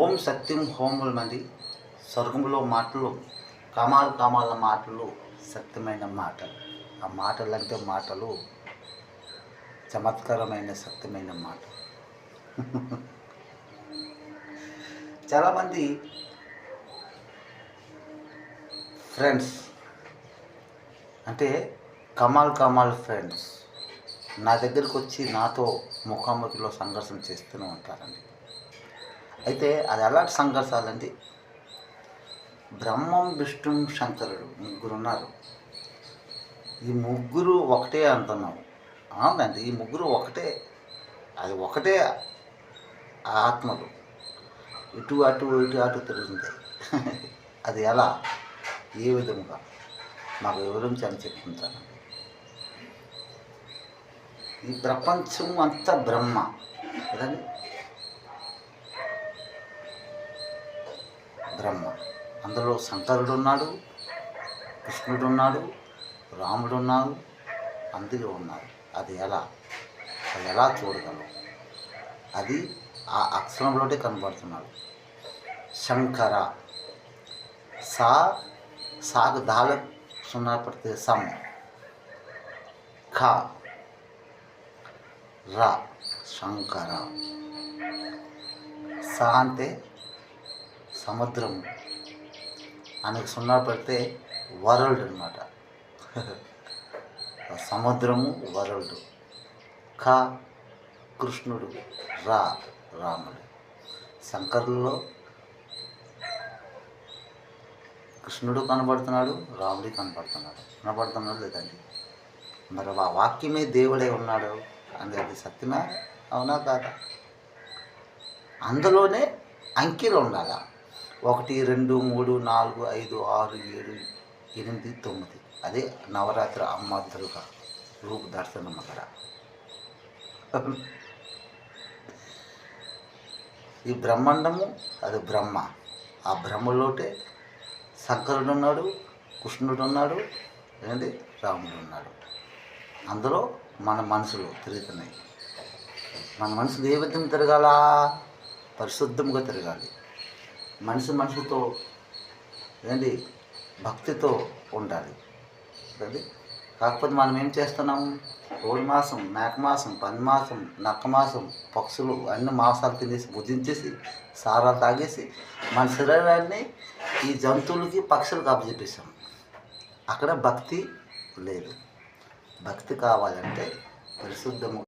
ఓం సత్యం హోములమంది స్వర్గంలో మాటలు కామాలు కామాల మాటలు సత్యమైన మాటలు. ఆ మాటలు అంటే మాటలు చమత్కారమైన సత్యమైన మాట. చాలామంది ఫ్రెండ్స్ అంటే కమాల్ ఫ్రెండ్స్ నా దగ్గరికి వచ్చి నాతో ముఖాముఖిలో సంఘర్షణ చేస్తూనే ఉంటారండి. అయితే అది ఎలాంటి సంఘర్షాలండి? బ్రహ్మం, విష్ణు, శంకరుడు ముగ్గురు ఉన్నారు. ఈ ముగ్గురు ఒకటే అంటున్నాం. అవునండి, ఈ ముగ్గురు ఒకటే. అది ఒకటే ఆత్మలు. ఇటు అటు తిరుగుతుంది. అది ఎలా, ఏ విధముగా మాకు వివరించని చెప్పుకుంటానండి. ఈ ప్రపంచం అంతా బ్రహ్మ కదండి. బ్రహ్మ, అందులో శంకరుడు ఉన్నాడు, కృష్ణుడు ఉన్నాడు, రాముడు ఉన్నాడు, అందరూ ఉన్నారు. అది ఎలా చూడగలం? అది ఆ అక్షరంలోనే కనబడుతున్నాడు. శంకర, సాగు దాల సున్నా పడితే సమ్, ఖ రా శంకర. సా అంటే సముద్రం, ఆయనకు సున్నా పడితే వరల్డ్ అనమాట. సముద్రము వరల్డ్. ఖ కృష్ణుడు, రాముడు. శంకరుల్లో కృష్ణుడు కనబడుతున్నాడు, రాముడి కనబడుతున్నాడు లేదండి. మరి ఆ వాక్యమే దేవుడే ఉన్నాడు అని అది సత్యమే, అవునా కాదా? అందులోనే అంకెలు ఉండాలి. 1 2 3 4 5 6 7 8 9. అదే నవరాత్రి అమ్మ దుర్గా రూప దర్శనం. అక్కడ ఈ బ్రహ్మాండము అది బ్రహ్మ. ఆ బ్రహ్మలోటే శంకరుడు ఉన్నాడు, కృష్ణుడు ఉన్నాడు, ఏంటి రాముడు ఉన్నాడు. అందులో మన మనసులు తిరుగుతున్నాయి. మన మనసులు ఏ విధంగా తిరగాల? పరిశుద్ధంగా తిరగాలి. మనసుతో ఏంటి భక్తితో ఉండాలి. అది కాకపోతే మనం ఏం చేస్తున్నాము? కోడి మాసం, మేక మాసం, పంది మాసం, నక్క మాసం, పక్షులు అన్ని మాంసాలు తినేసి భుజించేసి సారాలు తాగేసి మన శరీరాన్ని ఈ జంతువులకి పక్షులకు అప్పచెప్పేసాం. అక్కడ భక్తి లేదు. భక్తి కావాలంటే పరిశుద్ధము